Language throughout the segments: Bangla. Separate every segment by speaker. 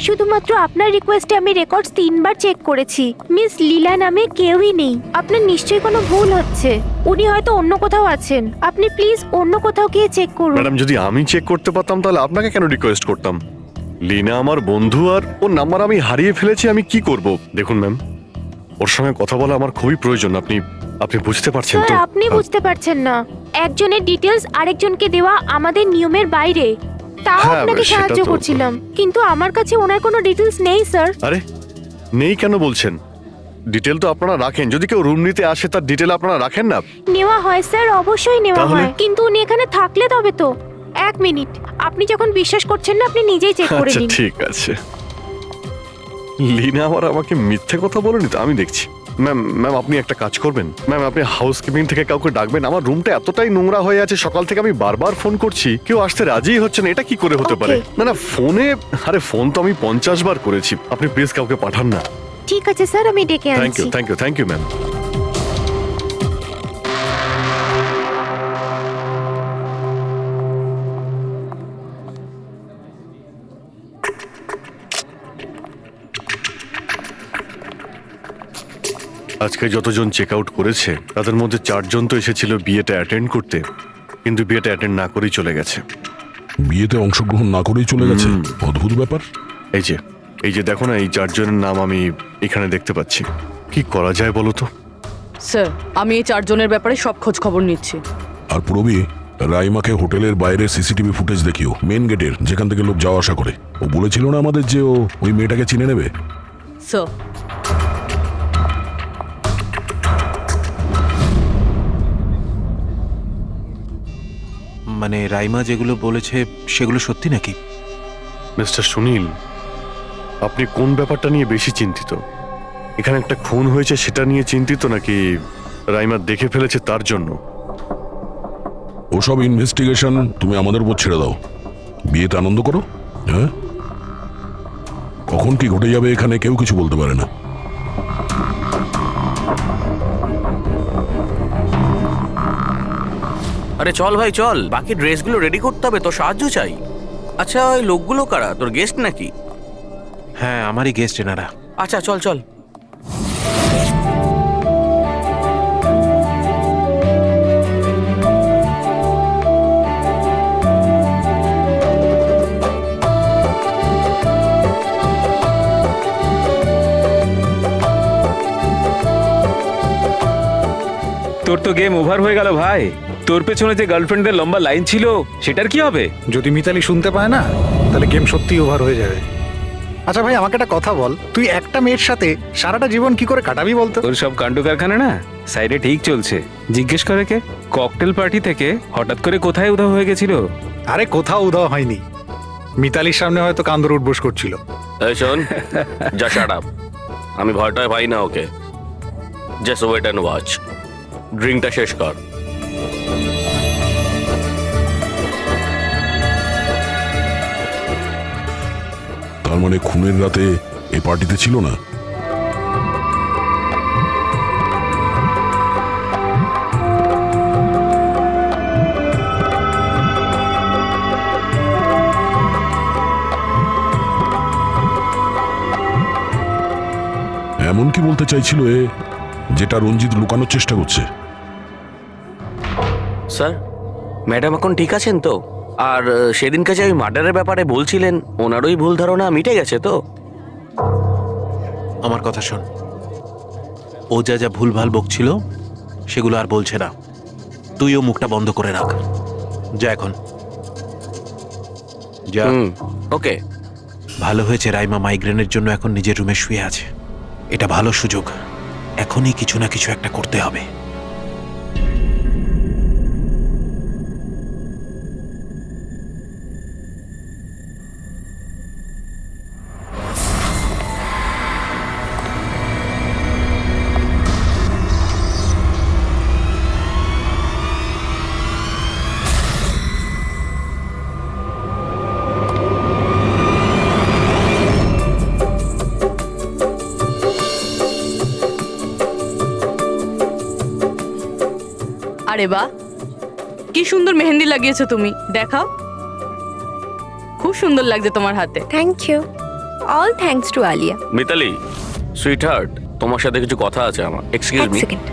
Speaker 1: শুধুমাত্র আপনার রিকোয়েস্টে আমি রেকর্ডস 3বার চেক করেছি। মিস লীলা নামে কেউই নেই। আপনার নিশ্চয়ই কোনো ভুল হচ্ছে। উনি হয়তো অন্য কোথাও আছেন। আপনি প্লিজ অন্য কোথাও গিয়ে চেক করুন।
Speaker 2: ম্যাডাম, যদি আমি চেক করতে পারতাম তাহলে আপনাকে কেন রিকোয়েস্ট করতাম? লীনা আমার বন্ধু, আর ওর নাম্বার আমি হারিয়ে ফেলেছি। আমি কি করব? দেখুন ম্যাম, ওর সঙ্গে কথা বলা আমার খুবই প্রয়োজন। আপনি বুঝতে পারছেন তো?
Speaker 1: স্যার, আপনি বুঝতে পারছেন না। একজনের ডিটেলস আরেকজনকে দেওয়া আমাদের নিয়মের বাইরে। তাও
Speaker 2: হ্যাঁ,
Speaker 1: আপনাকে
Speaker 2: সেটা
Speaker 1: সাহায্য
Speaker 2: তো-
Speaker 1: করছিলাম, কিন্তু আমার কাছে ওনার কোনো ডিটেলস নেই স্যার।
Speaker 2: আরে নেই কেন বলছেন? ডিটেল তো আপনারা রাখেন। যদি কেউ রুম নিতে আসে তার ডিটেল আপনারা রাখেন না?
Speaker 1: নেওয়া হয় স্যার, অবশ্যই নেওয়া
Speaker 2: তাহলে?
Speaker 1: হয়, কিন্তু উনি এখানে থাকলে তবে তো। এক মিনিট, আপনি যখন বিশ্বাস করছেন না, আপনি নিজেই চেক করে
Speaker 2: আচ্ছা
Speaker 1: নিন।
Speaker 2: ঠিক আছে। লীনা আমাকে মিথ্যে কথা বলেনি তো? আমি দেখছি। ম্যাম আপনি একটা কাজ করবেন। ম্যাম আপনি হাউসকিপিং থেকে কাউকে ডাকবেন। আমার রুমটা এতটাই নোংরা হয়ে আছে, সকাল থেকে আমি বারবার ফোন করছি, কেউ আসতে রাজিই হচ্ছে না। এটা কি করে হতে পারে?
Speaker 1: Okay.
Speaker 2: না ফোনে, আরে ফোন তো আমি 50 বার করেছি। আপনি প্লিজ কাউকে পাঠান না।
Speaker 1: ঠিক আছে স্যার, আমি ডেকে
Speaker 2: থ্যাংক ইউ
Speaker 1: আনছি।
Speaker 2: Thank you ma'am. আজকে যতজন চেক আউট করেছে তাদের মধ্যে 4 জন তো এসেছিল বিয়েটা অ্যাটেন্ড করতে, কিন্তু বিয়েটা অ্যাটেন্ড না করেই চলে গেছে।
Speaker 3: বিয়েতে অংশগ্রহণ না করেই চলে গেছে? অদ্ভুত ব্যাপার।
Speaker 2: এই যে দেখো না, এই 4 জনের নাম আমি এখানে দেখতে পাচ্ছি। কি করা যায় বলো তো?
Speaker 4: স্যার, আমি এই 4 জনের ব্যাপারে সব খোঁজ খবর নিচ্ছি।
Speaker 3: আর পুরবি, রাইমাকে হোটেলের বাইরে সিসিটিভি ফুটেজ দেখিও, মেন গেটের, যেখান থেকে লোক যাওয়া আসা করে। ও বলেছিল না আমাদের যে ও ওই মেয়েটাকে চিনে নেবে।
Speaker 4: স্যার,
Speaker 5: মানে রাইমা যেগুলো বলেছে সেগুলো সত্যি নাকি?
Speaker 2: মিস্টার সুনীল, আপনি কোন ব্যাপারটা নিয়ে বেশি চিন্তিত? এখানে একটা খুন হয়েছে সেটা নিয়ে চিন্তিত, নাকি রাইমা দেখে ফেলেছে তার জন্য?
Speaker 3: ওসব ইনভেস্টিগেশন তুমি আমাদের উপর ছেড়ে দাও। বিয়েতে আনন্দ করো। হ্যাঁ, কখন কি ঘটে যাবে এখানে কেউ কিছু বলতে পারে না।
Speaker 6: আরে চল ভাই চল, বাকি ড্রেসগুলো রেডি করতে হবে, তো সাহায্য চাই। আচ্ছা ওই লোকগুলো কারা? তোর গেস্ট নাকি?
Speaker 5: হ্যাঁ, আমারই গেস্ট এনারা।
Speaker 6: আচ্ছা চল চল।
Speaker 7: তোর তো গেম ওভার হয়ে গেল ভাই। তোর পেছনে যে গার্লফ্রেন্ডদের লম্বা লাইন ছিল সেটার কি হবে?
Speaker 8: যদি মিতালি শুনতে পায় না, তাহলে গেম সত্যিই ওভার হয়ে যাবে। আচ্ছা ভাই, আমাকে একটা কথা বল, তুই একটা মেয়ের সাথে সারাটা জীবন কি করে কাটাবি বলতো?
Speaker 7: তোর সব কাণ্ড কারখানা না সাইডে ঠিক চলছে। জিজ্ঞেস করে কে? ককটেল পার্টি থেকে হঠাৎ করে কোথায় উধাও হয়ে গেছিল?
Speaker 8: আরে কোথাও উধাও হয়নি, মিতালির সামনে হয়তো কান্দর উঠবোস করছিল।
Speaker 6: এই শোন, যা শাট আপ। আমি ভয়টায় পাই না ওকে। Just wait and watch. ড্রিঙ্কটা শেষ কর।
Speaker 3: তার মানে খুনের রাতে এই পার্টিতে ছিল না? এমন কি বলতে চাইছিল এ, যেটা রঞ্জিত লুকানোর চেষ্টা করছে?
Speaker 6: স্যার, ম্যাডাম এখন ঠিক আছেন তো? আর সেদিনকে যে ওই মার্ডারের ব্যাপারে বলছিলেন, ওনারই ভুল ধারণা মিটে গেছে তো?
Speaker 5: আমার কথা শোন, ও যা যা ভুলভাল বকছিল সেগুলো আর বলছে না। তুইও মুখটা বন্ধ করে রাখ। যা এখন যা।
Speaker 6: ওকে।
Speaker 5: ভালো হয়েছে রাইমা মাইগ্রেনের জন্য এখন নিজের রুমে শুয়ে আছে। এটা ভালো সুযোগ, এখনই কিছু না কিছু একটা করতে হবে।
Speaker 4: আরে বাহ, কি সুন্দর মেহেন্দি লাগিয়েছো তুমি, দেখাও। খুব সুন্দর লাগছে তোমার হাতে।
Speaker 1: Thank you.
Speaker 9: All thanks to Alia.
Speaker 6: Mitali sweetheart, তোমার সাথে কিছু কথা আছে আমার। এক্সকিউজ
Speaker 9: এক
Speaker 6: মি।
Speaker 9: সেকেন্ড।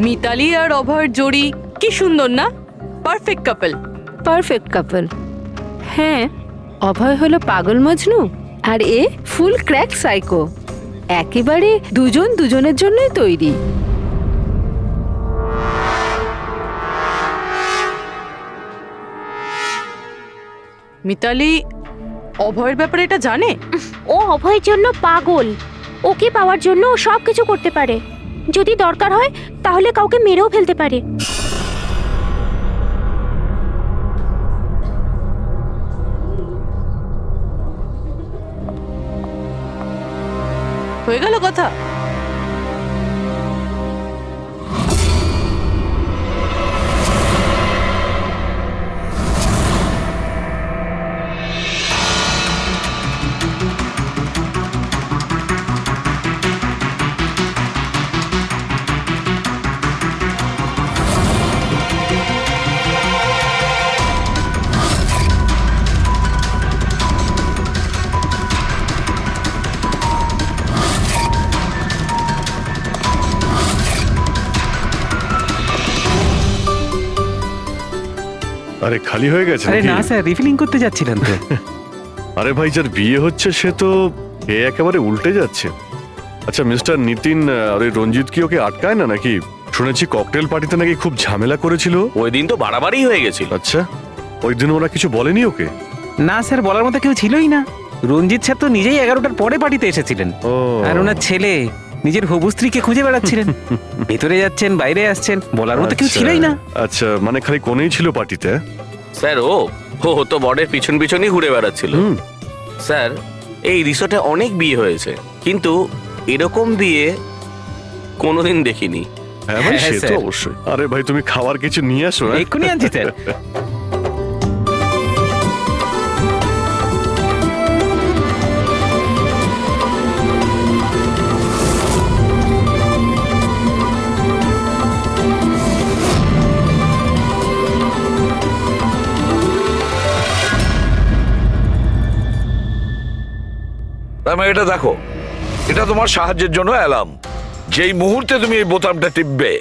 Speaker 4: মিতালি আর অভয়ের জোড়ি কি সুন্দর না? Perfect couple.
Speaker 10: Perfect couple. হ্যাঁ, অভয় হলো পাগল মজনু আর এ ফুল ক্র্যাক সাইকো। একেবারে দুজন দুজনের জন্যই তৈরি।
Speaker 4: মিতালি অভয়ের ব্যাপারে এটা জানে?
Speaker 1: ও অভয়ের জন্য পাগল। ওকে পাওয়ার জন্য ও সব কিছু করতে পারে। যদি দরকার হয় তাহলে কাউকে মেরেও ফেলতে পারে।
Speaker 4: হয়ে গেল কথা।
Speaker 2: আরে খালি হয়ে গেছে
Speaker 7: আরে
Speaker 2: নাকি?
Speaker 7: না স্যার, রিফিলিং করতে যাচ্ছিলেন তো।
Speaker 2: আরে ভাই, যার বিয়ে হচ্ছে সে তো এ একেবারে উল্টে যাচ্ছে। আচ্ছা মিস্টার নিতিন আর ওই রঞ্জিত কি ওকে আটকায় না নাকি? শুনেছি ককটেল পার্টিতে নাকি খুব ঝামেলা করেছিল।
Speaker 6: ওই দিন তো বাড়াবাড়ি হয়ে গেছিল।
Speaker 2: আচ্ছা, ওই দিন ওরা কিছু বলেনি ওকে?
Speaker 7: না স্যার, বলার মতো কেউ ছিলই না। রঞ্জিত স্যার তো নিজেই 11টার পরে পার্টিতে এসেছিলেন।
Speaker 2: ও
Speaker 7: আর ওনার ছেলে নিজের হবু স্ত্রীকে খুঁজে বেড়াচ্ছিলেন। ভেতরে যাচ্ছেন, বাইরে আসছেন, বলার মতো কেউ
Speaker 2: আচ্ছা,
Speaker 7: ছিলই না।
Speaker 2: আচ্ছা, মানে খালি কোনেই ছিল পার্টিতে?
Speaker 6: স্যার ও ও তো বরের পিছন পিছনই ঘুরে বেড়াচ্ছিল।
Speaker 2: হুম।
Speaker 6: স্যার এই রিসোর্টে অনেক বিয়ে হয়েছে, কিন্তু এরকম বিয়ে কোনোদিন দেখিনি।
Speaker 2: হ্যাঁ ভাই,
Speaker 7: হ্যাঁ,
Speaker 2: সে তো
Speaker 7: স্যার।
Speaker 2: অবশ্যই। আরে ভাই, তুমি খাবার কিছু নিয়ে আসো। হ্যাঁ?
Speaker 7: এক্ষুনি আনছি স্যার।
Speaker 11: এটা দেখো, এটা তোমার সাহায্যের জন্য অ্যালার্ম। যেই মুহূর্তে তুমি এই বোতামটা টিপবে,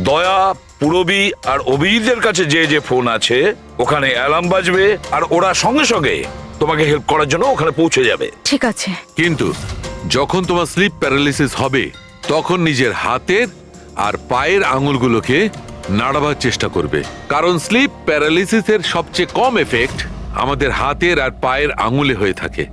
Speaker 11: দয়া, পুরবী আর অভিজিতের কাছে যে যে ফোন আছে ওখানে অ্যালার্ম বাজবে আর ওরা সঙ্গে সঙ্গে তোমাকে হেল্প করার জন্য ওখানে পৌঁছে যাবে।
Speaker 9: ঠিক আছে।
Speaker 12: কিন্তু যখন তোমার স্লিপ প্যারালিসিস হবে তখন নিজের হাতের আর পায়ের আঙুলগুলোকে নাড়াবার চেষ্টা করবে, কারণ স্লিপ প্যারালিসিসের সবচেয়ে কম এফেক্ট আমাদের হাতের আর পায়ের আঙুলে হয়ে থাকে।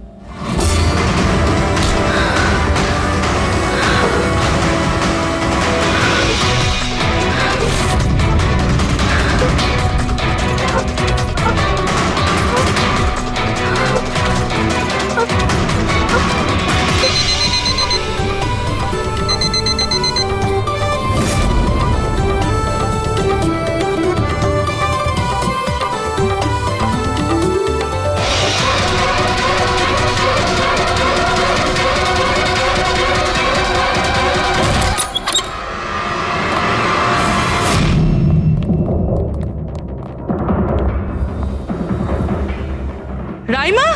Speaker 4: রাইমা,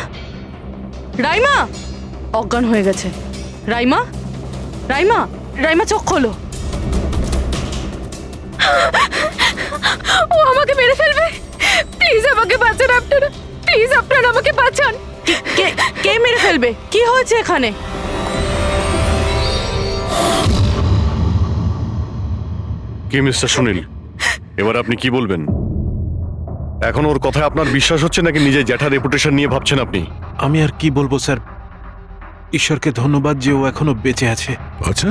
Speaker 4: রাইমা অজ্ঞান হয়ে গেছে। রাইমা, রাইমা, রাইমা চোখ খোলো।
Speaker 1: ও আমাকে মেরে ফেলবে। প্লিজ আমাকে বাঁচান আপনারা। প্লিজ আপনারা আমাকে বাঁচান।
Speaker 4: কে কে মেরে ফেলবে? কি হয়েছে এখানে?
Speaker 2: কি মিস্টার সুনীল, এবার আপনি কি বলবেন? এখন ওর কথায় আপনার বিশ্বাস হচ্ছে নাকি নিজের জ্যাঠার রেপুটেশন নিয়ে ভাবছেন আপনি?
Speaker 5: আমি আর কি বলবো স্যার, ঈশ্বরকে ধন্যবাদ যে ও এখনো বেঁচে আছে।
Speaker 3: আচ্ছা,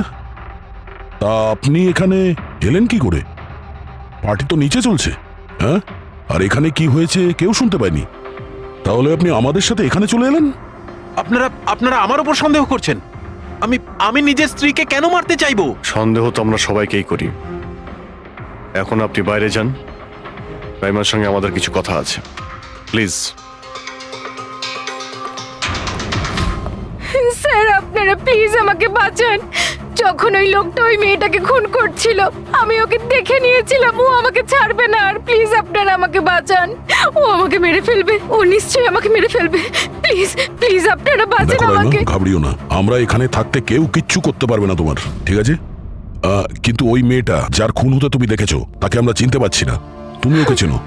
Speaker 3: তা আপনি এখানে এলেন কি করে? পার্টি তো নিচে চলছে। হ্যাঁ, আর এখানে কি হয়েছে কেউ শুনতে পায়নি। তাহলে আপনি আমাদের সাথে এখানে চলে এলেন?
Speaker 5: আপনারা আমার উপর সন্দেহ করছেন? আমি নিজের স্ত্রীকে কেন মারতে চাইবো?
Speaker 2: সন্দেহ তো আমরা সবাইকেই করি। এখন আপনি বাইরে যান, রাইমার সঙ্গে আমাদের কিছু কথা আছে। প্লিজ।
Speaker 1: স্যার আপনারা প্লিজ আমাকে বাঁচান।
Speaker 10: যখন ওই লোকটা ওই মেয়েটাকে খুন করছিল আমি ওকে দেখে নিয়েছিলাম। ও আমাকে ছাড়বে না। আর প্লিজ আপনারা আমাকে বাঁচান। ও আমাকে মেরে ফেলবে। ও নিশ্চয়ই আমাকে মেরে ফেলবে। প্লিজ প্লিজ আপনারা বাঁচান
Speaker 3: দেখো রাইমা,
Speaker 10: আমাকে।
Speaker 3: ঘাবড়িও না, আমরা এখানে থাকতে কেউ কিচ্ছু করতে পারবে না তোমার, ঠিক আছে? কিন্তু ওই মেয়েটা যার খুন হতে তুমি দেখেছো তাকে আমরা চিনতে পারছি না। তুমি ওকে চেনো?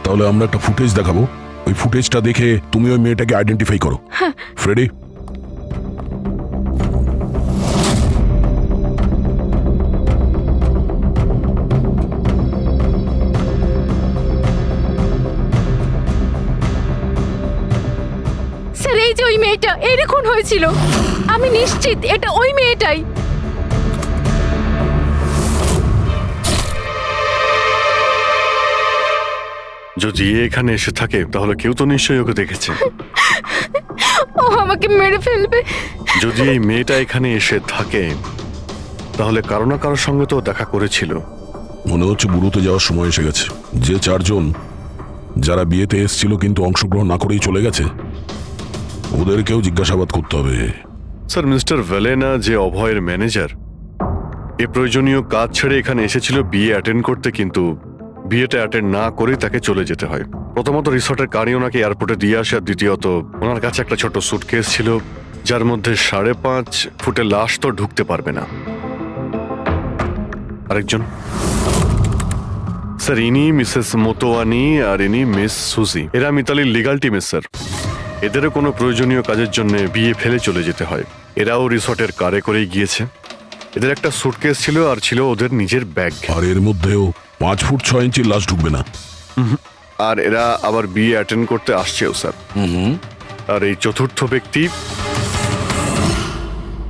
Speaker 3: তাহলে আমরা একটা ফুটেজ দেখাবো, ওই ফুটেজটা দেখে তুমি ওই মেয়েটাকে আইডেন্টিফাই করো। ফ্রেডি,
Speaker 10: স্যার এই যে ওই মেয়েটা, এরই খুন হয়েছিল। আমি নিশ্চিত এটা ওই মেয়েটাই।
Speaker 2: যদি এ এখানে এসে থাকে তাহলে কেউ তো নিশ্চয়ই ওকে দেখেছে।
Speaker 10: ও আমাকে মেরে ফেলবে।
Speaker 2: যদি এই মেয়েটা এখানে এসে থাকে তাহলে কারো না কারোর সঙ্গে তো দেখা করেছিল।
Speaker 3: মনে হচ্ছে বুড়োতে যাওয়ার সময় এসে গেছে। যে চারজন যারা বিয়েতে এসেছিল কিন্তু অংশগ্রহণ না করেই চলে গেছে, ওদেরকেও জিজ্ঞাসাবাদ করতে হবে।
Speaker 2: স্যার, মিস্টার ভেলেনা যে অভয়ের ম্যানেজার, এ প্রয়োজনীয় কাজ ছেড়ে এখানে এসেছিল বিয়ে অ্যাটেন্ড করতে, কিন্তু বিয়েটা অ্যাটেন্ড না করেই তাকে চলে যেতে হয়। প্রথমত রিসর্টের গাড়ি ওনাকে এয়ারপোর্টে দিয়ে আসে, আর দ্বিতীয়ত ওনার কাছে একটা ছোট সুটকেস ছিল যার মধ্যে 5.5 ফুটের লাশ তো ঢুকতে পারবে না। আরেকজন স্যার, ইনি মিসেস মোতোয়ানি আর ইনি মিস সুজি। এরা মিতালির লিগাল টিমের স্যার। এদেরও কোনো প্রয়োজনীয় কাজের জন্য বিয়ে ফেলে চলে যেতে হয়। এরাও রিসর্টের কারে করেই গিয়েছে। এদের একটা সুটকেস ছিল আর ছিল ওদের নিজের ব্যাগ।
Speaker 3: আর এর মধ্যেও 5 ফুট 6 ইঞ্চির লাশ ঢুকবে না।
Speaker 2: আর এরা আবার বিয়ে অ্যাটেন্ড করতে আসছেও স্যার। আর এই চতুর্থ ব্যক্তি,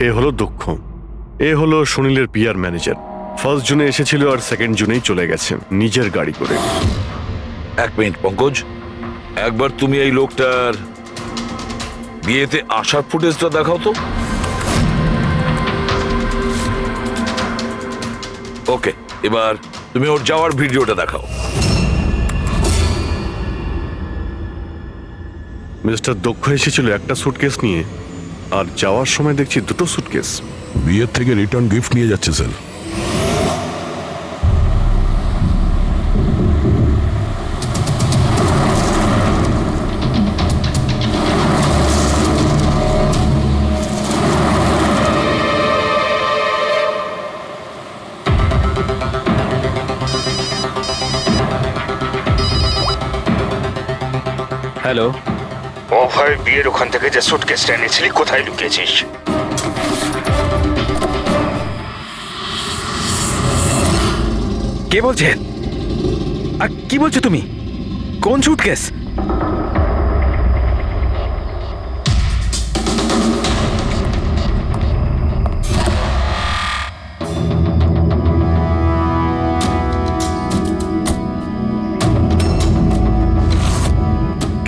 Speaker 2: এ হলো দক্ষ। এ হলো সুনীলের পিআর ম্যানেজার। 1 জুনে এসেছিল আর 2 জুনেই চলে গেছে নিজের গাড়ি করে।
Speaker 11: 1 মিনিট পঙ্কজ, একবার তুমি এই লোকটার বিয়েতে আসার ফুটেজটা দেখাও তো। ওকে, এবার তুমি ওর যাওয়ার ভিডিওটা দেখাও।
Speaker 2: মিস্টার দক্ষ এসেছিল একটা সুটকেস নিয়ে, আর যাওয়ার সময় দেখছি 2টো সুটকেস।
Speaker 3: বিয়ের থেকে রিটার্ন গিফট নিয়ে যাচ্ছে স্যার।
Speaker 7: হ্যালো,
Speaker 9: অভয় বিয়ের ওখান থেকে যে সুটকেসটা এনেছিলি কোথায় লুকিয়েছিস?
Speaker 7: কে বলছেন? আর কি বলছো তুমি? কোন সুটকেস?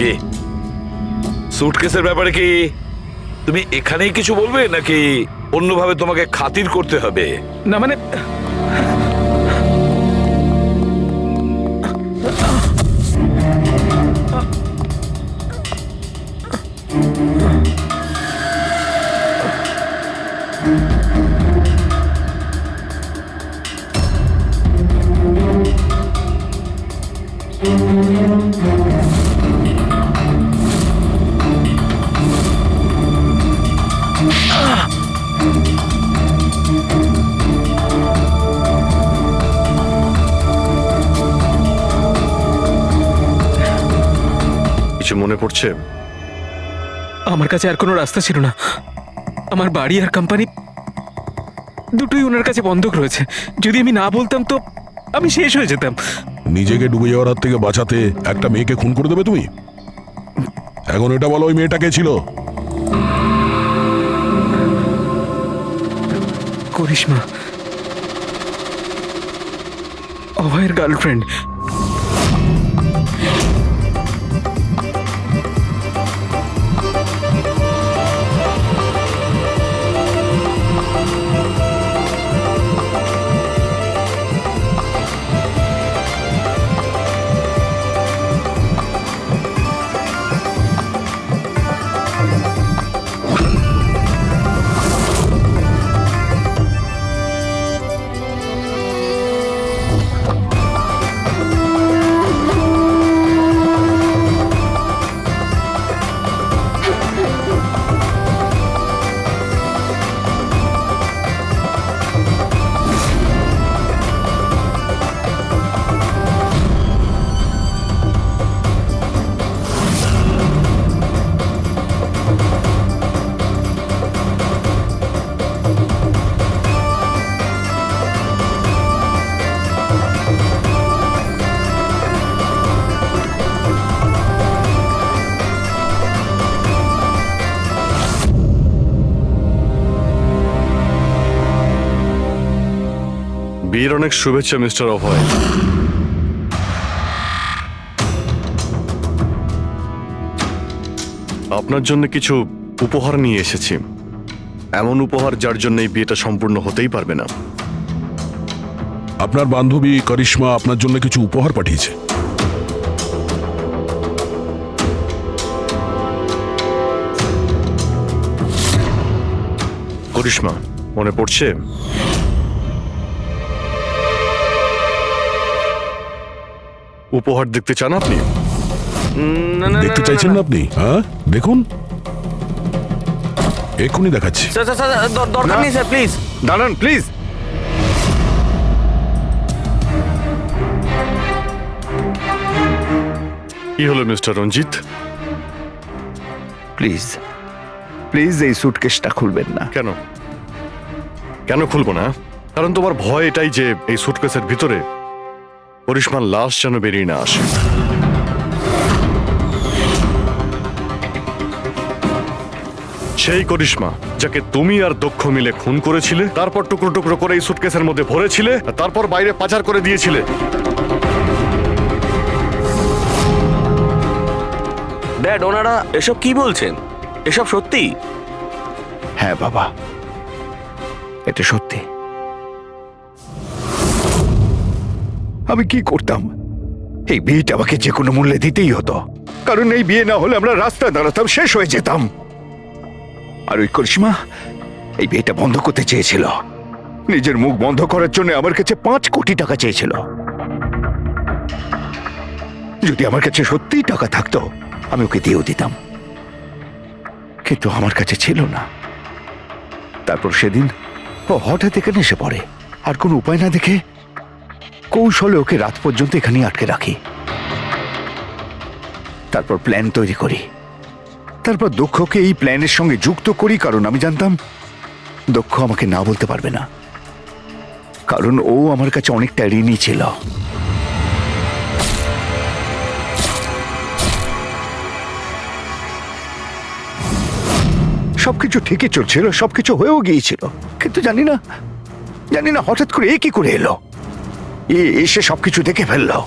Speaker 11: কে? সুটকেসের ব্যাপারে কি তুমি এখানেই কিছু বলবে নাকি অন্যভাবে তোমাকে খাতির করতে হবে?
Speaker 7: না মানে
Speaker 2: কিছু মনে পড়ছে?
Speaker 7: আমার কাছে আর কোনো রাস্তা ছিল না। আমার বাড়ি আর কোম্পানি দুটোই ওনার কাছে বন্ধক রয়েছে। যদি আমি না বলতাম তো আমি শেষ হয়ে যেতাম।
Speaker 3: নিজেকে ডুবে যাওয়ার হাত থেকে বাঁচাতে একটা মেয়েকে খুন করে দেবে তুমি? এখন এটা বলো, ওই মেয়েটা কে ছিল?
Speaker 7: করিশ্মা, অভয়ের গার্লফ্রেন্ড।
Speaker 2: বিয়ের অনেক শুভেচ্ছা মিস্টার অভয়। আপনার জন্য কিছু উপহার নিয়ে এসেছি, এমন উপহার যার জন্য এই বিয়েটা সম্পূর্ণ হতেই পারবে না।
Speaker 3: আপনার বান্ধবী করিশ্মা আপনার জন্য কিছু উপহার পাঠিয়েছে।
Speaker 2: করিশ্মা, মনে পড়ছে? উপহার দেখতে চান আপনি?
Speaker 6: না না
Speaker 3: দেখতে চাইছেন না আপনি? হ্যাঁ, দেখুন, এক্ষুনি দেখাচ্ছি।
Speaker 6: স্যার স্যার স্যার, দরকার নেই স্যার, প্লিজ
Speaker 2: দাঁড়ান প্লিজ। কি হলো মিস্টার রঞ্জিত?
Speaker 9: প্লিজ প্লিজ এই সুটকেসটা খুলবেন না।
Speaker 2: কেন কেন খুলবো না? কারণ তোমার ভয় এটাই যে এই সুটকেসের ভিতরে করিশ্মার লাশ যেন বেরিয়ে না আসে। সেই করিশ্মা যাকে তুমি আর দক্ষ মিলে খুন করেছিলে, তারপর টুকরো টুকরো করে এই সুটকেসের মধ্যে ভরেছিলে, আর তারপর বাইরে পাচার করে দিয়েছিলে।
Speaker 6: ড্যাড, ওনারা এসব কি বলছেন? এসব সত্যি?
Speaker 9: হ্যাঁ বাবা, এটা সত্যি। আমি কি করতাম? এই বিয়েটা আমাকে যে কোনো মূল্যে দিতেই হতো, কারণ এই বিয়ে না হলে আমরা রাস্তায় দাঁড়াতাম, শেষ হয়ে যেতাম। আর ওই করিশ্মা এই বিয়েটা বন্ধ করতে চেয়েছিল, নিজের মুখ বন্ধ করার জন্য আমার কাছে 5 কোটি টাকা চেয়েছিল। যদি আমার কাছে সত্যিই টাকা থাকতো আমি ওকে দিয়েও দিতাম, কিন্তু আমার কাছে ছিল না। তারপর সেদিন ও হঠাৎ এখানে এসে পড়ে, আর কোনো উপায় না দেখে কৌশলে ওকে রাত পর্যন্ত এখানে আটকে রাখি। তারপর প্ল্যান তৈরি করি, তারপর দক্ষকে এই প্ল্যানের সঙ্গে যুক্ত করি, কারণ আমি জানতাম দক্ষ আমাকে না বলতে পারবে না, কারণ ও আমার কাছে অনেকটা ঋণী ছিল। সবকিছু ঠিকই চলছিল, সবকিছু হয়েও গিয়েছিল, কিন্তু জানি না হঠাৎ করে এ কি করে এলো। এসে সবকিছু দেখে ফেললো।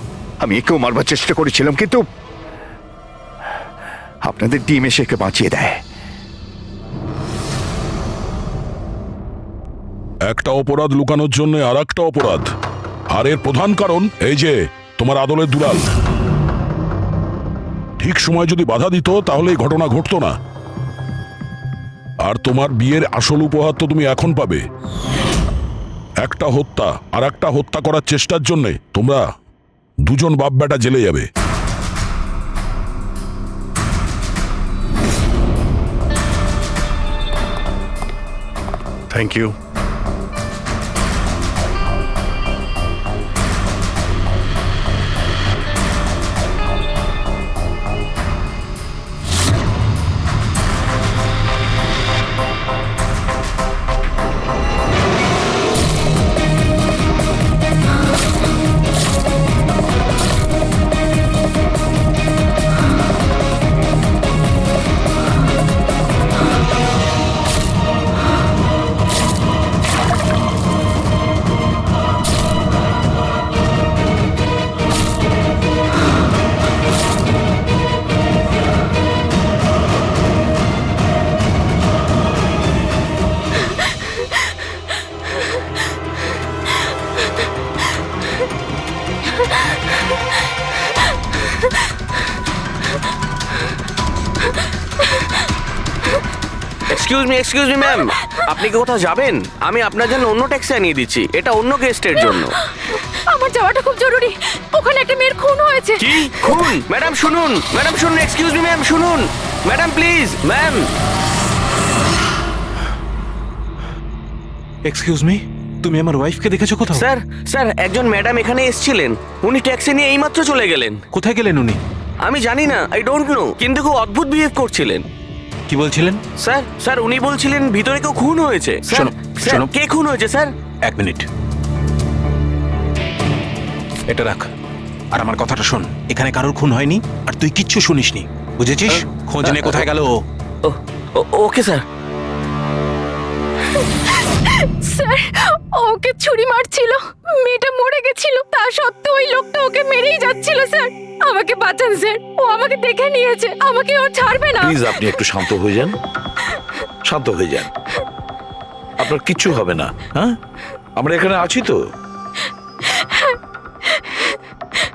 Speaker 9: আমি একেও মারবার চেষ্টা করেছিলাম, কিন্তু আপনাদের টিম এসে একে বাঁচিয়ে দেয়।
Speaker 3: একটা অপরাধ লুকানোর জন্য আর একটা অপরাধ, আর এর প্রধান কারণ এই যে তোমার আদলের দুলাল। ঠিক সময় যদি বাধা দিত তাহলে এই ঘটনা ঘটতো না। আর তোমার বিয়ের আসল উপহার তো তুমি এখন পাবে। একটা হত্যা আর একটা হত্যা করার চেষ্টার জন্য তোমরা দুজন বাপ বেটা জেলে যাবে।
Speaker 2: Thank you.
Speaker 6: Excuse me ma'am, আপনি কি কোথাও যাবেন? আমি আপনার জন্য অন্য ট্যাক্সি আনিয়ে দিচ্ছি, এটা অন্য গেস্টের জন্য।
Speaker 10: আমার যাওয়াটা খুব জরুরি, ওখানে একটা মেয়ের খুন হয়েছে।
Speaker 6: কি খুন? ম্যাডাম শুনুন, ম্যাডাম শুনুন, এক্সকিউজ মি ম্যাম, শুনুন madam, please ma'am.
Speaker 5: Excuse me, তুমি আমার ওয়াইফকে দেখেছো কোথাও?
Speaker 6: স্যার স্যার, একজন ম্যাডাম এখানে এসেছিলেন, উনি ট্যাক্সি নিয়ে এইমাত্র চলে গেলেন।
Speaker 5: কোথায় গেলেন উনি?
Speaker 6: আমি জানি না, আই ডোন্ট নো, কিন্তু খুব অদ্ভুত বিহেভ করছিলেন।
Speaker 5: কি বলছিলেন?
Speaker 6: স্যার উনি বলছিলেন ভিতরে কেউ খুন হয়েছে।
Speaker 5: শোনো, শোনো।
Speaker 6: কে খুন হয়েছে স্যার?
Speaker 5: 1 মিনিট, এটা রাখ আর আমার কথাটা শোন। এখানে কারোর খুন হয়নি, আর তুই কিচ্ছু শুনিসনি, বুঝেছিস? খোঁজ নে কোথায় গেল ও।
Speaker 6: Okay sir.
Speaker 10: স্যার ওকে ছুরি মারছিল, মেয়েটা মরে গেছিল, তা সত্ত্বেও ওই লোকটা ওকে মেরেই যাচ্ছিল স্যার। আমাকে বাঁচান স্যার, ও আমাকে দেখে নিয়েছে, আমাকে ও ছাড়বে না।
Speaker 11: প্লিজ আপনি একটু শান্ত হয়ে যান, শান্ত হয়ে যান, আপনার কিচ্ছু হবে না। হ্যাঁ, আমরা এখানে আছি তো।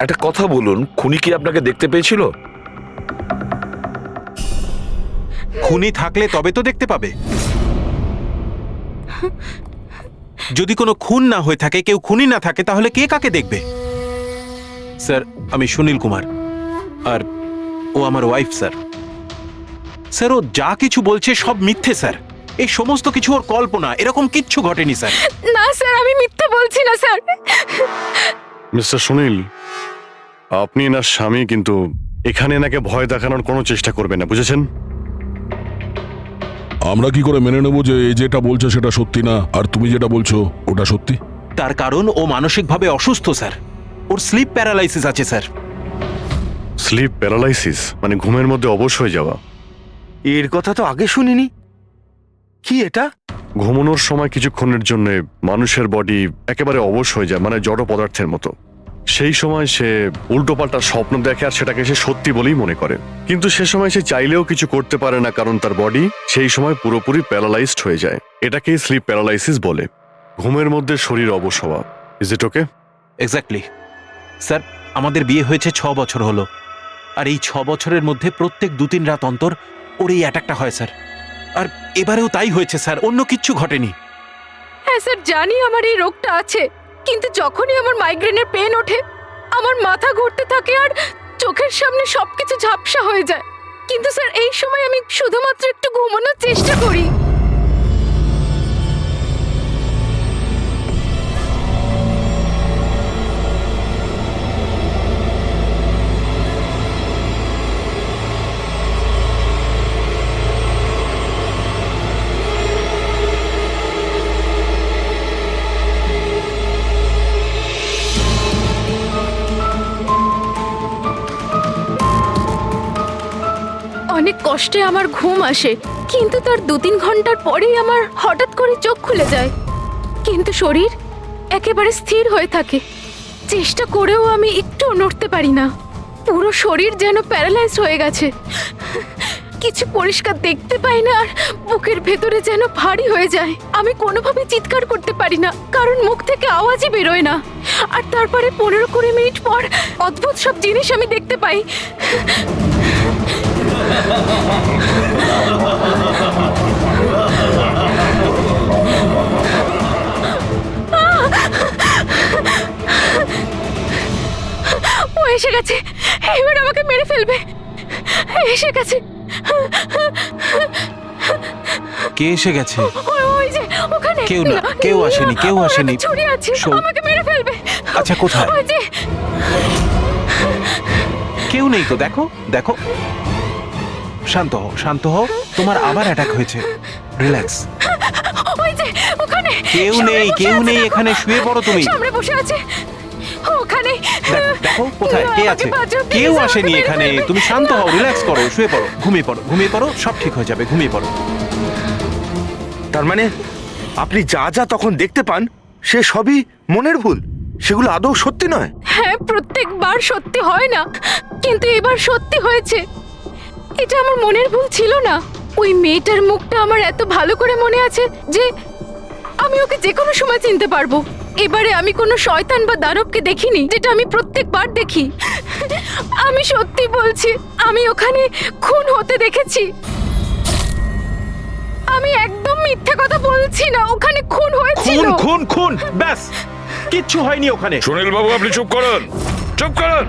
Speaker 11: একটা কথা বলুন, খুনি কি আপনাকে দেখতে পেয়েছিল?
Speaker 5: খুনি থাকলে তবে তো দেখতে পাবে। যদি কোনো খুন না হয়ে থাকে, কেউ খুনি না থাকে, তাহলে কে কাকে দেখবে? স্যার, আমি সুনীল কুমার, আর ও আমার ওয়াইফ স্যার। স্যার, ও যা কিছু বলছে সব মিথ্যে স্যার। এই সমস্ত কিছু ওর কল্পনা, এরকম কিচ্ছু ঘটেনি স্যার।
Speaker 10: না স্যার, আমি মিথ্যে বলছি না স্যার।
Speaker 2: মিস্টার সুনীল, আপনি এনার স্বামী, কিন্তু এখানে এনাকে ভয় দেখানোর কোনো চেষ্টা করবেন না, বুঝেছেন?
Speaker 3: আমরা কি করে মেনে নেবো যে এই যেটা বলছে সেটা সত্যি না, আর তুমি যেটা বলছো ওটা সত্যি?
Speaker 5: তার কারণ ও মানসিকভাবে অসুস্থ স্যার। ওর স্লিপ প্যারালাইসিস আছে স্যার।
Speaker 2: স্লিপ প্যারালাইসিস মানে ঘুমের মধ্যে অবশ হয়ে যাওয়া?
Speaker 6: এর কথা তো আগে শুনিনি। কি এটা?
Speaker 2: ঘুমানোর সময় কিছুক্ষণের জন্য মানুষের বডি একেবারে অবশ হয়ে যায়, মানে জড় পদার্থের মতো। সেই সময় সে উল্টোপাল্টা স্বপ্ন দেখে আর সেটাকে সে সত্যি বলেই মনে করে, কিন্তু সে সময় সে চাইলেও কিছু করতে পারে না, কারণ তার বডি সেই সময় পুরোপুরি প্যারালাইজড হয়ে যায়। এটাকেই স্লিপ প্যারালাইসিস বলে, ঘুমের মধ্যে শরীর অবশ হওয়া। Is it okay?
Speaker 5: Exactly sir. আমাদের বিয়ে হয়েছে 6 বছর হলো, আর এই 6 বছরের মধ্যে প্রত্যেক 2-3 রাত অন্তর ওর এই অ্যাটাকটা হয় স্যার। আর এবারেও তাই হয়েছে স্যার, অন্য কিচ্ছু ঘটেনি।
Speaker 10: হ্যাঁ স্যার, জানি আমার এই রোগটা আছে, কিন্তু যখনই আমার মাইগ্রেনের পেন ওঠে, আমার মাথা ঘুরতে থাকে আর চোখের সামনে সবকিছু ঝাপসা হয়ে যায়। কিন্তু স্যার এই সময় আমি শুধুমাত্র একটু ঘুমানোর চেষ্টা করি। অনেক কষ্টে আমার ঘুম আসে, কিন্তু তার 2-3 ঘন্টার পরেই আমার হঠাৎ করে চোখ খুলে যায়, কিন্তু শরীর একেবারে স্থির হয়ে থাকে। চেষ্টা করেও আমি একটু নড়তে পারি না, পুরো শরীর যেন প্যারালাইজ হয়ে গেছে। কিছু পরিষ্কার দেখতে পাই না, আর বুকের ভেতরে যেন ভারী হয়ে যায়। আমি কোনোভাবে চিৎকার করতে পারি না, কারণ মুখ থেকে আওয়াজই বেরোয় না। আর তারপরে 15-20 মিনিট পর অদ্ভুত সব জিনিস আমি দেখতে পাই। ও এসে গেছে, এবার আমাকে মেরে ফেলবে। এসে গেছে।
Speaker 5: কে এসে গেছে?
Speaker 10: ওই যে ওখানে।
Speaker 5: কেউ না, কেউ আসেনি, কেউ
Speaker 10: ওর
Speaker 5: আসেনি।
Speaker 10: হাতে ছুরি আছে,
Speaker 5: শোন।
Speaker 10: আমাকে মেরে ফেলবে।
Speaker 5: আচ্ছা, কোথায়?
Speaker 10: ওই যে।
Speaker 5: কেউ নেই তো, দেখো দেখো। শান্ত হও, শান্ত হও। তোমার আবার অ্যাটাক হয়েছে, রিল্যাক্স।
Speaker 10: ওই যে ওখানে।
Speaker 5: কেউ
Speaker 10: সামনে
Speaker 5: নেই,
Speaker 10: বসে
Speaker 5: কেউ
Speaker 10: আছে,
Speaker 5: নেই,
Speaker 10: দেখো।
Speaker 5: এখানে শুয়ে পড়ো তুমি।
Speaker 10: সামনে বসে আছে ওখানে।
Speaker 5: দেখো কোথায় কে আছে? কেউ আসেনি এখানে। তুমি শান্ত হও, রিল্যাক্স করো, শুয়ে পড়ো, ঘুমিয়ে পড়ো, ঘুমিয়ে পড়ো, সব ঠিক হয়ে যাবে, ঘুমিয়ে পড়ো।
Speaker 6: তার মানে আপনি যা যা তখন দেখতে পান সে সবই মনের ভুল, সেগুলো আদৌ সত্যি নয়?
Speaker 10: হ্যাঁ, প্রত্যেকবার সত্যি হয় না, কিন্তু এবার সত্যি হয়েছে। এটা আমার মনের ভুল ছিল না। ওই মেয়েটার মুখটা আমার এত ভালো করে মনে আছে যে আমি ওকে যে কোনো সময় চিনতে পারবো। এবারে আমি কোনো শয়তান বা দানবকে দেখিনি, যেটা আমি প্রত্যেকবার দেখি। আমি সত্যি বলছি, আমি ওখানে খুন হতে দেখেছি। আমি একদম মিথ্যে কথা বলছি না, ওখানে খুন হয়েছিল।
Speaker 5: খুন খুন খুন, ব্যাস, কিচ্ছু হয়নি ওখানে।
Speaker 11: সুনীল বাবু, আপনি চুপ করুন, চুপ করুন।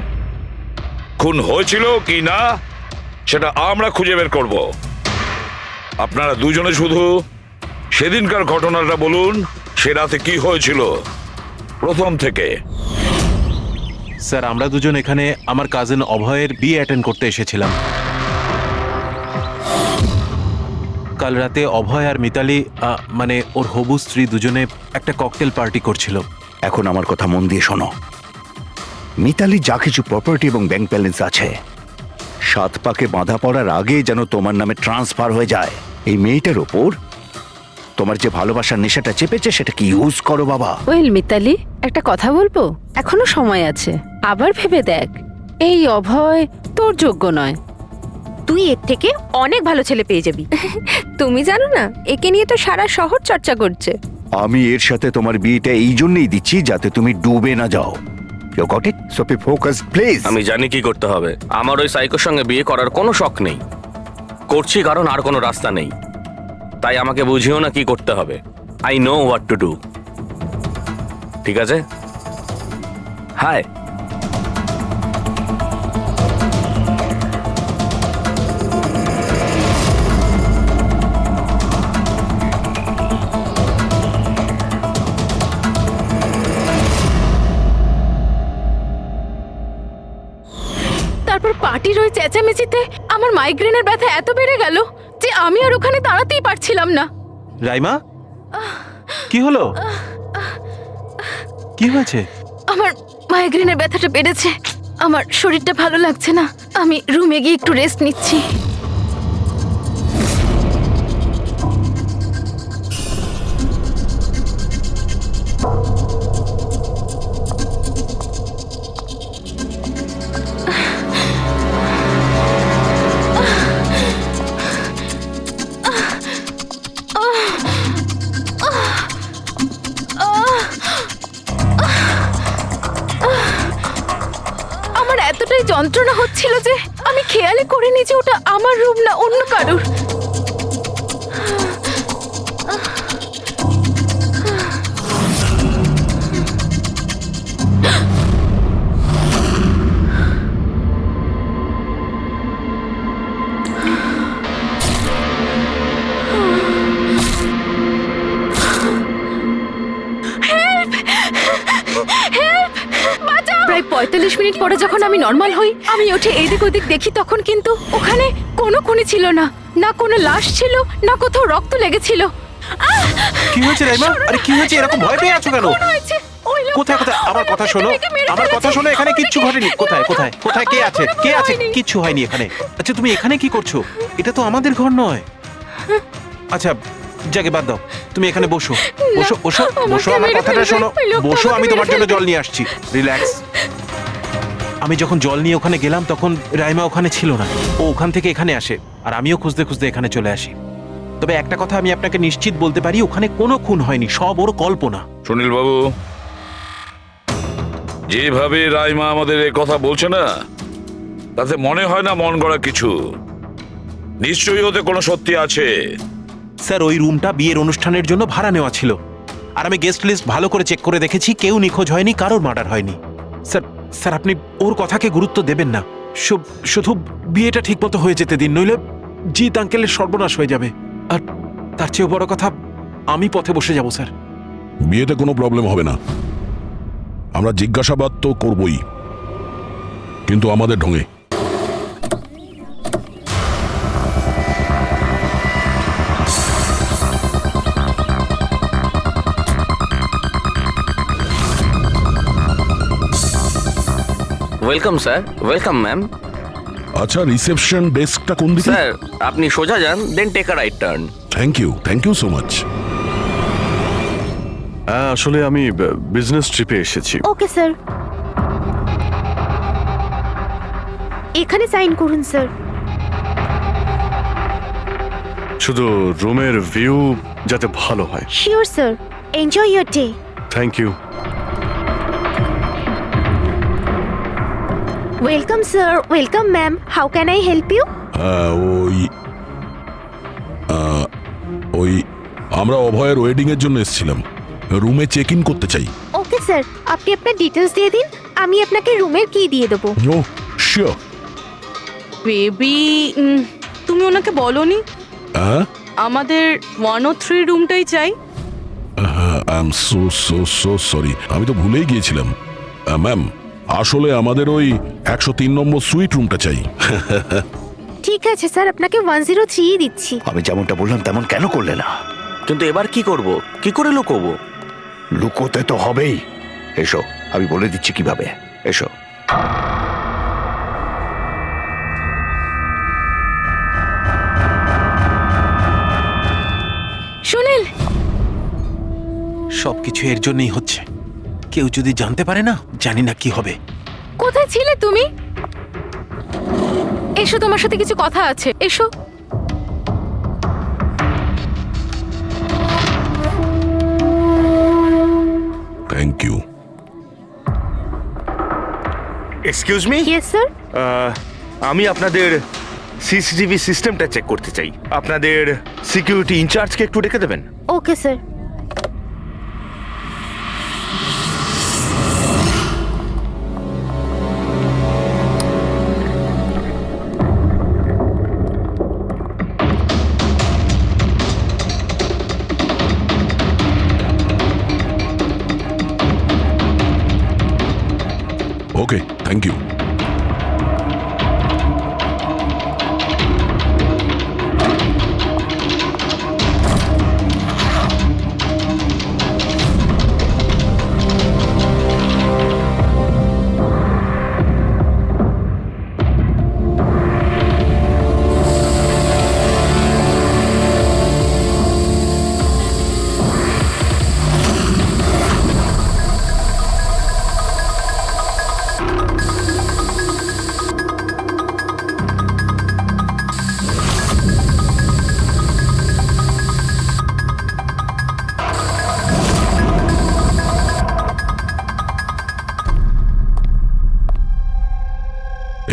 Speaker 11: খুন হয়েছিল কি না সেটা আমরা খুঁজে বের করব। আপনারা দুজনে শুধু সেদিনকার ঘটনাটা বলুন, সে রাতে কি হয়েছিল প্রথম থেকে।
Speaker 5: স্যার, আমরা দুজন এখানে আমার কাজিন অভয়ের বিয়ে অ্যাটেন্ড করতে এসেছিলাম। কাল রাতে অভয় আর মিতালি, মানে ওর হবু স্ত্রী, দুজনে একটা ককটেল পার্টি করছিল।
Speaker 9: এখন আমার কথা মন দিয়ে শোনো। মিতালি যা কিছু প্রপার্টি এবং ব্যাংক ব্যালেন্স আছে, 7 পাকে বাঁধা পড়ার আগে যেন তোমার নামে ট্রান্সফার হয়ে যায়। এই মেয়েটার ওপর তোমার যে ভালোবাসার নেশাটা চেপেছে সেটাকে ইউজ করো বাবা।
Speaker 10: ওয়েল মিতালি, একটা কথা বলবো? এখনো সময় আছে, আবার ভেবে দেখ। এই অভয় তোর যোগ্য নয়।
Speaker 1: তুই এর থেকে অনেক ভালো ছেলে পেয়ে যাবি।
Speaker 10: তুমি জানো না, একে নিয়ে তো সারা শহর চর্চা করছে।
Speaker 9: আমি এর সাথে তোমার বিয়েটা এই জন্যই দিচ্ছি যাতে তুমি ডুবে না যাও। You got it? So be focus please.
Speaker 6: আমি জানি কি করতে হবে। আমার ওই সাইকোর সঙ্গে বিয়ে করার কোনো শখ নেই, করছি কারণ আর কোনো রাস্তা নেই। তাই আমাকে বুঝিও না কি করতে হবে। I know what to do. ঠিক আছে? হাই।
Speaker 10: তারপর পার্টির ওই চেঁচামেচিতে আমার মাইগ্রেনের ব্যথা এত বেড়ে গেল যে আমি আর ওখানে দাঁড়াতেই পারছিলাম না।
Speaker 5: রাইমা, কি হলো? কি হয়েছে?
Speaker 10: আমার মাইগ্রেনের ব্যথাটা বেড়েছে, আমার শরীরটা ভালো লাগছে না। আমি রুমে গিয়ে একটু রেস্ট নিচ্ছি। আমার এতটাই যন্ত্রণা হচ্ছিল যে আমি খেয়ালই করিনি যে ওটা আমার রুম না অন্য কারোর। প্রায় 45 মিনিট পরে যখন আমি নর্মাল হই, আমি উঠে এদিক ওদিক দেখি, তখন কিন্তু ওখানে কোনো খুনি ছিল না, না কোনো লাশ ছিল, না কোথাও রক্ত লেগেছিল।
Speaker 5: কি হয়েছে রাইমা? আরে কি হয়েছে? এরকম ভয় পেয়ে আছো কেন? কোথায় কোথায়? আমার কথা শোনো, আমার কথা শোনো। এখানে কিচ্ছু ঘটেনি। কোথায় কোথায় কোথায়? কে আছে? কে আছে? কিচ্ছু হয়নি এখানে। আচ্ছা তুমি এখানে কি করছো? এটা তো আমাদের ঘর নয়। আচ্ছা জাগে বাদ দাও, তুমি এখানে বসো বসো বসো বসো। আমার কথাটা শোনো, বসো। আমি তোমার জন্য জল নিয়ে আসছি। রিল্যাক্স। আমি যখন জল নিয়ে ওখানে গেলাম তখন রাইমা ওখানে ছিল না। ও ওখান থেকে এখানে আসে আর আমিও খুঁজতে খুঁজতে এখানে চলে আসি। তবে একটা কথা আমি আপনাকে নিশ্চিত বলতে পারি, ওখানে কোনো খুন হয়নি, সব ওর কল্পনা।
Speaker 11: সুনীল বাবু, যেভাবে রাইমা আমাদের এ কথা বলছে না, তাতে মনে হয় না মন গড়া কিছু। নিশ্চয়ই ওতে কোনো সত্যি আছে।
Speaker 5: স্যার ওই রুমটা বিয়ের অনুষ্ঠানের জন্য ভাড়া নেওয়া ছিল, আর আমি গেস্ট লিস্ট ভালো করে চেক করে দেখেছি, কেউ নিখোঁজ হয়নি, কারোর মার্ডার হয়নি। স্যার স্যার আপনি ওর কথাকে গুরুত্ব দেবেন না। শুধু বিয়েটা ঠিকমতো হয়ে যেতে দিন, নইলে জিৎ আঙ্কেলের সর্বনাশ হয়ে যাবে। আর তার চেয়েও বড় কথা, আমি পথে বসে যাব স্যার।
Speaker 3: বিয়েতে কোনো প্রবলেম হবে না। আমরা জিজ্ঞাসাবাদ তো করবই, কিন্তু আমাদের ঢঙে।
Speaker 6: Welcome sir. Welcome ma'am.
Speaker 3: আচ্ছা, রিসেপশন ডেস্কটা কোন দিকে?
Speaker 6: স্যার আপনি সোজা যান, then take a right turn.
Speaker 3: Thank you so much.
Speaker 2: হ্যাঁ, আসলে আমি বিজনেস ট্রিপে এসেছি।
Speaker 1: ওকে স্যার, এখানে সাইন করুন স্যার।
Speaker 2: শুধু রুমের ভিউ যাতে ভালো হয়।
Speaker 1: Sure sir, enjoy your day.
Speaker 2: Thank you.
Speaker 1: Welcome sir. Welcome ma'am. How can I help you?
Speaker 3: ওই আমরা অভয়ের ওয়েডিং এর জন্য এসেছিলাম, রুমে চেক ইন করতে চাই।
Speaker 1: ওকে স্যার, আপনি আপনার ডিটেলস দিয়ে দিন, আমি আপনাকে রুমের কি দিয়ে দেবো।
Speaker 3: ও শিওর।
Speaker 4: বেবি, তুমি ওনাকে বলোনি
Speaker 3: হ্যাঁ,
Speaker 4: আমাদের 103 রুমটাই চাই?
Speaker 3: আই এম সো সরি, আমি তো ভুলেই গিয়েছিলাম। ম্যাম, আসলে আমাদের ওই 103 নম্বর সুইট রুমটা চাই।
Speaker 1: ঠিক আছে স্যার, আপনাকে 103 দিচ্ছি।
Speaker 9: আমি যেমনটা বললাম তেমন কেন করলে না?
Speaker 6: কিন্তু এবার কি করব? কি করে লুকোবো?
Speaker 9: লুকোতে তো হবেই। এসো, আমি বলে দিচ্ছি কিভাবে। এসো।
Speaker 10: সুনীল,
Speaker 5: সবকিছু এর জন্যই হচ্ছে। কেউ যদি জানতে পারে না, জানি না কি হবে।
Speaker 10: কোথায় ছিলে তুমি? এসো, তোমার সাথে কিছু কথা আছে, এসো।
Speaker 3: Thank you.
Speaker 13: Excuse me,
Speaker 1: yes sir.
Speaker 13: আমি আপনাদের সিসিটিভি সিস্টেমটা চেক করতে চাই। আপনাদের সিকিউরিটি ইনচার্জকে একটু ডেকে দেবেন।
Speaker 1: Okay sir.
Speaker 3: Okay, thank you.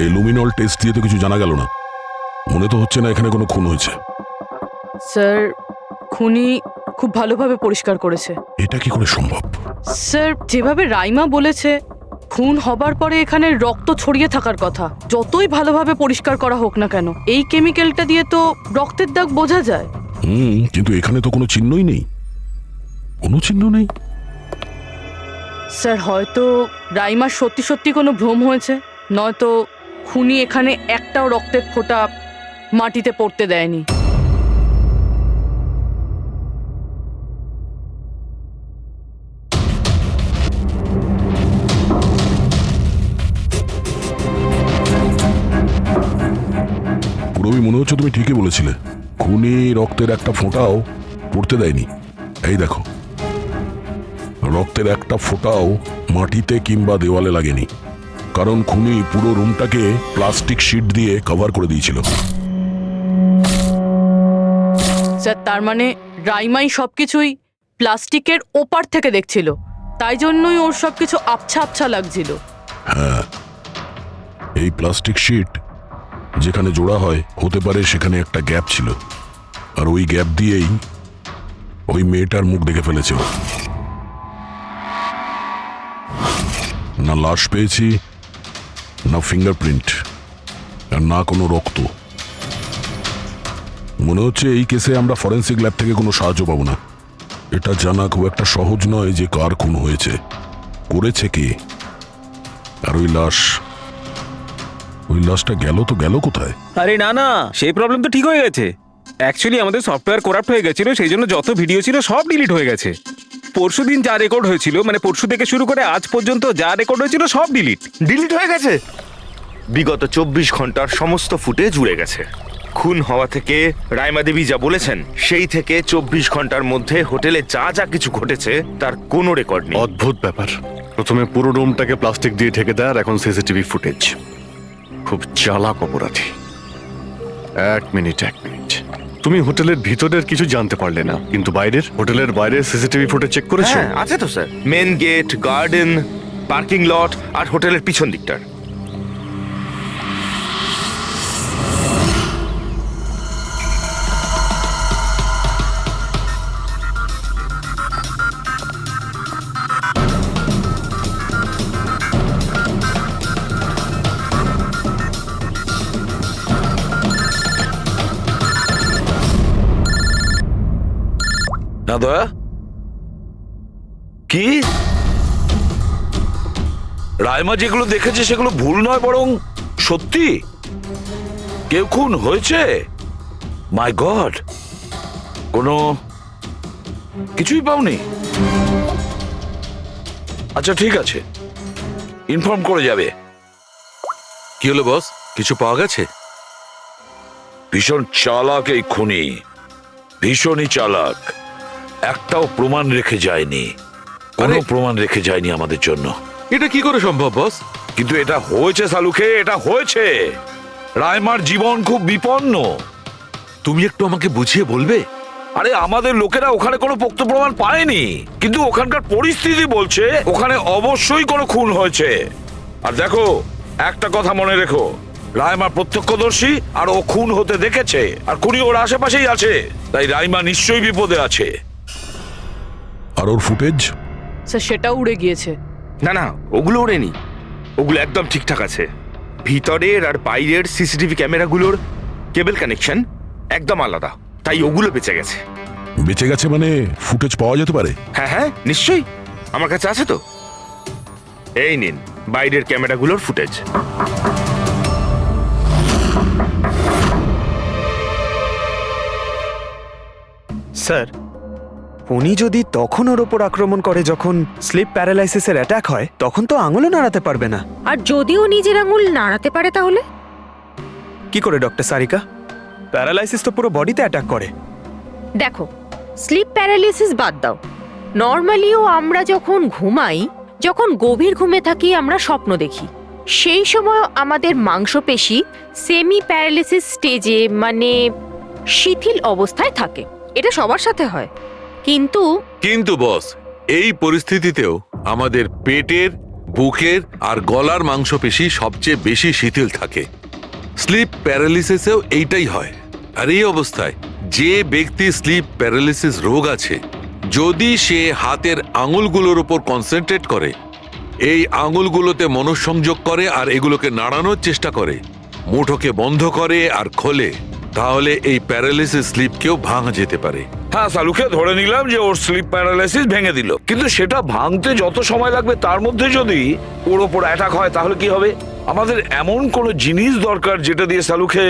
Speaker 3: এই লুমিনল টেস্ট দিয়ে তো কিছু জানা গেল না। মনে তো হচ্ছে না এখানে কোনো খুন হয়েছে।
Speaker 4: স্যার, খুনি খুব ভালোভাবে পরিষ্কার করেছে।
Speaker 3: এটা কি করে সম্ভব?
Speaker 4: স্যার, যেভাবে রাইমা বলেছে, খুন হবার পরে এখানে রক্ত ছড়িয়ে থাকার কথা। যতই ভালোভাবে পরিষ্কার করা হোক না কেন, এই কেমিক্যালটা দিয়ে তো রক্তের দাগ বোঝা যায়।
Speaker 3: কিন্তু এখানে তো কোনো চিহ্নই নেই। কোনো চিহ্ন নেই।
Speaker 4: স্যার, হয়তো রাইমার সত্যি সত্যি কোনো ভ্রম হয়েছে, নয়তো খুনি এখানে একটাও রক্তের ফোঁটা মাটিতে পড়তে দেয়নি।
Speaker 3: পুরোই মনে হচ্ছে তুমি ঠিকই বলেছিলে। খুনি রক্তের একটা ফোঁটাও পড়তে দেয়নি। এই দেখো, রক্তের একটা ফোঁটাও মাটিতে কিংবা দেওয়ালে লাগেনি, কারণ খুনি পুরো রুমটাকে প্লাস্টিক শিট দিয়ে কভার করে দিয়েছিল।
Speaker 4: স্যার, তার মানে রাইমাই সবকিছুই প্লাস্টিকের ওপার থেকে দেখছিল, তাই জন্যই ওর সবকিছু আবছা আবছা লাগছিল।
Speaker 3: হ্যাঁ, এই প্লাস্টিক শিট যেখানে জোড়া হয়, হতে পারে সেখানে একটা গ্যাপ ছিল, আর ওই গ্যাপ দিয়েই ওই মেয়েটার মুখ দেখে ফেলেছে ও। না লাশ পেয়েছি, না ফিঙ্গারপ্রিন্ট, আর না কোনো রক্ত। মনে হচ্ছে এই কেসে আমরা ফরেন্সিক ল্যাব থেকে কোনো সাহায্য পাবো না। এটা জানা খুব একটা সহজ নয় যে কার খুন হয়েছে, করেছে কে। আর ওই লাশটা গেল তো গেল কোথায়?
Speaker 7: আরে না না, সেই প্রবলেম তো ঠিক হয়ে গেছে। অ্যাকচুয়ালি আমাদের সফটওয়্যার করাপ্ট হয়ে গেছিল, সেই জন্য যত ভিডিও ছিল সব ডিলিট হয়ে গেছে। পরশুদিন যা রেকর্ড হয়েছিল, মানে পরশু থেকে শুরু করে আজ পর্যন্ত যা রেকর্ড হয়েছিল সব
Speaker 13: ডিলিট হয়ে গেছে। বিগত 24 ঘন্টার সমস্ত ফুটেজ উড়ে গেছে। খুন হওয়া থেকে রাইমা দেবী যা বলেছেন, সেই থেকে 24 ঘন্টার মধ্যে হোটেলে যা যা কিছু ঘটেছে তার কোনো রেকর্ড নেই।
Speaker 2: অদ্ভুত ব্যাপার। প্রথমে পুরো রুমটাকে প্লাস্টিক দিয়ে ঢেকে দেয়, আর এখন সিসিটিভি ফুটেজ। খুব চালাক অপরাধী। এক মিনিট। তুমি হোটেলের ভিতরের কিছু জানতে পারলে না, কিন্তু বাইরের, হোটেলের বাইরের সিসিটিভি ফুটেজ চেক করেছো?
Speaker 13: হ্যাঁ, আছে তো sir. Main gate, garden, parking lot আর হোটেলের পিছন দিকটার।
Speaker 11: না দয়া, কি রাইমা যেগুলো দেখেছে সেগুলো ভুল নয়, বরং সত্যি? কেউ খুন হয়েছে? মাই গড, কোনো কিছুই পাওনি? আচ্ছা ঠিক আছে, ইনফর্ম করে যাবে।
Speaker 12: কি হলো বস, কিছু পাওয়া গেছে?
Speaker 11: ভীষণ চালাক এই খুনি, ভীষণই চালাক। একটাও প্রমাণ রেখে যায়নি, কোনো
Speaker 12: আরে-
Speaker 11: প্রমাণ রেখে যায়নি আমাদের জন্য।
Speaker 12: এটা কি করে সম্ভব বস?
Speaker 11: কিন্তু এটা হয়েছে সালুকে, এটা হয়েছে। রাইমার জীবন খুব বিপন্ন।
Speaker 12: তুমি একটু আমাকে বুঝিয়ে বলবে?
Speaker 11: আরে আমাদের লোকেরা ওখানে কোনো পোক্ত প্রমাণ পায়নি, কিন্তু ওখানকার পরিস্থিতি বলছে ওখানে অবশ্যই কোনো খুন হয়েছে। আর দেখো, একটা কথা মনে রেখো, রাইমা প্রত্যক্ষদর্শী, আর ও খুন হতে দেখেছে, আর খুনি ওর আশেপাশেই আছে, তাই রাইমা নিশ্চয়ই বিপদে আছে।
Speaker 3: আর ওর ফুটেজ?
Speaker 4: স্যার সেটাও উড়ে গিয়েছে।
Speaker 13: না না, ওগুলো ওড়েনি, ওগুলো একদম ঠিকঠাক আছে। ভিতরের আর বাইরের সিসিটিভি ক্যামেরাগুলোর কেবল কানেকশন একদম আলাদা, তাই ওগুলো বেঁচে গেছে।
Speaker 3: বেঁচে গেছে মানে ফুটেজ পাওয়া যেতে পারে?
Speaker 13: হ্যাঁ হ্যাঁ, নিশ্চয়ই, আমার কাছে আছে তো। এই নিন বাইরের ক্যামেরাগুলোর ফুটেজ।
Speaker 14: স্যার, উনি যদি তখন ওর ওপর আক্রমণ করে যখন স্লিপ প্যারালাইসিসের অ্যাটাক হয়, তখন তো আঙুলও নাড়াতে পারবে না।
Speaker 1: আর যদিও নিজের আঙুল নাড়াতে পারে তাহলে?
Speaker 14: কি করে ডক্টর সারিকা? প্যারালাইসিস তো পুরো বডিতে অ্যাটাক করে।
Speaker 1: দেখো, স্লিপ প্যারালিসিস বাদ দাও, নর্মালিও আমরা যখন ঘুমাই, যখন গভীর ঘুমে থাকি আমরা স্বপ্ন দেখি, সেই সময় আমাদের মাংসপেশি সেমি প্যারালিসিস স্টেজে মানে শিথিল অবস্থায় থাকে। এটা সবার সাথে হয়, কিন্তু
Speaker 12: কিন্তু বস, এই পরিস্থিতিতেও আমাদের পেটের, বুকের আর গলার মাংসপেশি সবচেয়ে বেশি শিথিল থাকে। স্লিপ প্যারালিসিসেও এইটাই হয়। আর এই অবস্থায় যে ব্যক্তি স্লিপ প্যারালিসিস রোগ আছে, যদি সে হাতের আঙুলগুলোর উপর কনসেন্ট্রেট করে, এই আঙুলগুলোতে মনঃসংযোগ করে আর এগুলোকে নাড়ানোর চেষ্টা করে, মুঠোকে বন্ধ করে আর খোলে, তাহলে এই প্যারালিসিস স্লিপকেও ভাঙা যেতে পারে।
Speaker 11: হ্যাঁ সালুকে ধরে নিলাম যে ওর স্লিপ প্যারালাইসিস ভেঙে দিল, কিন্তু সেটা ভাঙতে যত সময় লাগবে তার মধ্যে যদি ওর ওপর অ্যাটাক হয় তাহলে কি হবে? আমাদের এমন কোনো জিনিস দরকার যেটা দিয়ে সালুকে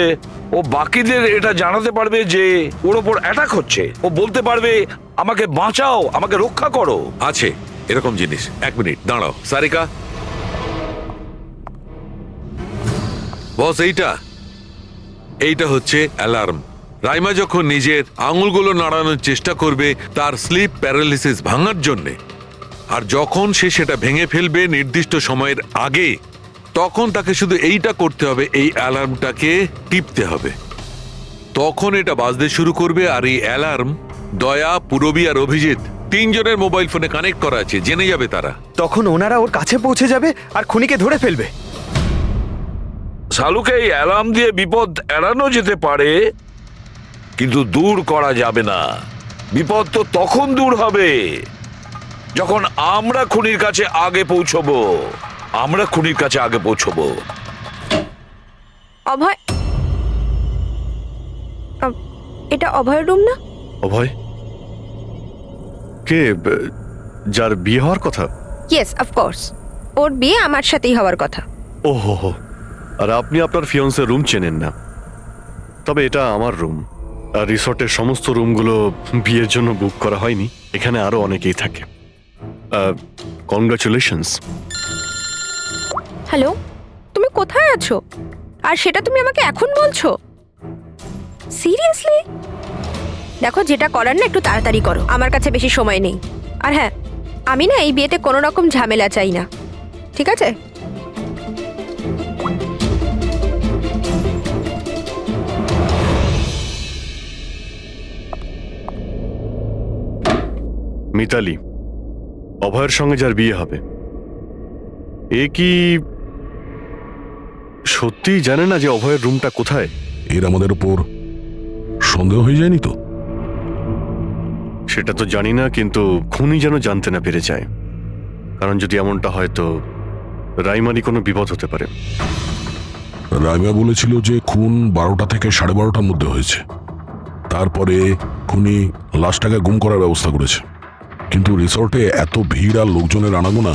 Speaker 11: ও বাকিদের এটা জানাতে পারবে যে ওর ওপর অ্যাটাক হচ্ছে। ও বলতে পারবে আমাকে বাঁচাও, আমাকে রক্ষা করো।
Speaker 12: আছে এরকম জিনিস। এক মিনিট দাঁড়াও সারিকা। বস, এইটা হচ্ছে অ্যালার্ম। রাইমা যখন নিজের আঙুলগুলো নাড়ানোর চেষ্টা করবে তার স্লিপ প্যারালিসিস ভাঙার জন্যে, আর যখন সে সেটা ভেঙে ফেলবে নির্দিষ্ট সময়ের আগে, তখন তাকে শুধু এইটা করতে হবে, এই অ্যালার্মটাকে টিপতে হবে। তখন এটা বাজতে শুরু করবে, আর এই অ্যালার্ম দয়া, পুরবী আর অভিজিৎ তিনজনের মোবাইল ফোনে কানেক্ট করা আছে, জেনে যাবে তারা।
Speaker 14: তখন ওনারা ওর কাছে পৌঁছে যাবে আর খুনিকে ধরে ফেলবে।
Speaker 11: সালুকে এই অ্যালার্ম দিয়ে বিপদ এড়ানো যেতে পারে, কিন্তু দূর করা যাবে না। বিপদ তো তখন দূর হবে যখন আমরা খুনির কাছে আগে পৌঁছবো। আমরা খুনির কাছে আগে পৌঁছবো।
Speaker 10: অভয়, এটা অভয়ের রুম না?
Speaker 2: অভয় কে? যার বিয়ে হওয়ার কথা?
Speaker 10: ইয়েস, অফকোর্স, ওর বিয়ে আমার সাথেই হওয়ার কথা।
Speaker 2: ওহো হো, আর আপনি আপনার ফিয়ন্সের রুম চেনেন না? তবে এটা আমার রুম, আর রিসর্টের সমস্ত রুমগুলো বিয়ের জন্য বুক করা হয়নি। এখানে আরো অনেকেই থাকে। কংগ্রাচুলেশনস।
Speaker 10: হ্যালো, তুমি কোথায় আছো? আর সেটা তুমি আমাকে এখন বলছো? সিরিয়াসলি? দেখো, যেটা করার না একটু তাড়াতাড়ি করো, আমার কাছে বেশি সময় নেই। আর হ্যাঁ, আমি না এই বিয়েতে কোনো রকম ঝামেলা চাই না, ঠিক আছে?
Speaker 2: মিতালি, অভয়ের সঙ্গে যার বিয়ে হবে, এ কি সত্যি জানে না যে অভয়ের রুমটা কোথায়?
Speaker 3: এর আমাদের উপর সন্দেহ হয়ে যায়নি তো?
Speaker 2: সেটা তো জানি না, কিন্তু খুনি যেন জানতে না পেরে যায়, কারণ যদি এমনটা হয় তো রাইমারই কোনো বিপদ হতে পারে।
Speaker 3: রাইমা বলেছিল যে খুন 12টা থেকে 12:30টার মধ্যে হয়েছে। তারপরে খুনি লাশটাকে গুম করার ব্যবস্থা করেছে, কিন্তু রিসর্টে এত ভিড় আর লোকজনের আনাগোনা,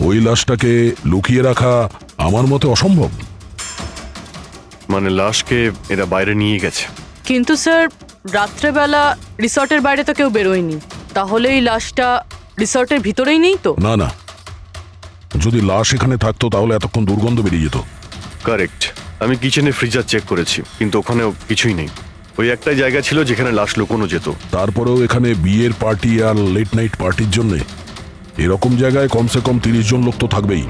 Speaker 3: ওই লাশটাকে লুকিয়ে রাখা আমার মতে অসম্ভব।
Speaker 2: মানে লাশকে এরা বাইরে নিয়ে গেছে?
Speaker 4: কিন্তু স্যার, রাত্রেবেলা রিসর্টের বাইরে তো কেউ বেরোয়নি, তাহলে এই লাশটা রিসর্টের ভিতরেই নেই তো?
Speaker 3: না না, যদি লাশ এখানে থাকতো তাহলে এতক্ষণ দুর্গন্ধ বেরিয়ে যেত।
Speaker 2: কারেক্ট। আমি কিচেনে ফ্রিজার চেক করেছি, কিন্তু ওখানেও কিছুই নেই। ওই একটাই জায়গা ছিল যেখানে লাশ লুকোনো যেত।
Speaker 3: তারপরেও এখানে বিয়ের পার্টি আর লেট নাইট পার্টির জন্য এরকম জায়গায় কমসে কম 30 জন লোক তো থাকবেই।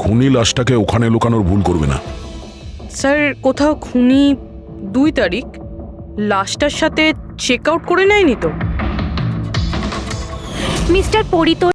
Speaker 3: খুনি লাশটাকে ওখানে লুকানোর ভুল করবে না।
Speaker 4: স্যার কোথাও খুনি 2 তারিখ লাশটার সাথে চেক আউট করে নেয়নি তো?
Speaker 1: মিস্টার পরিতোষ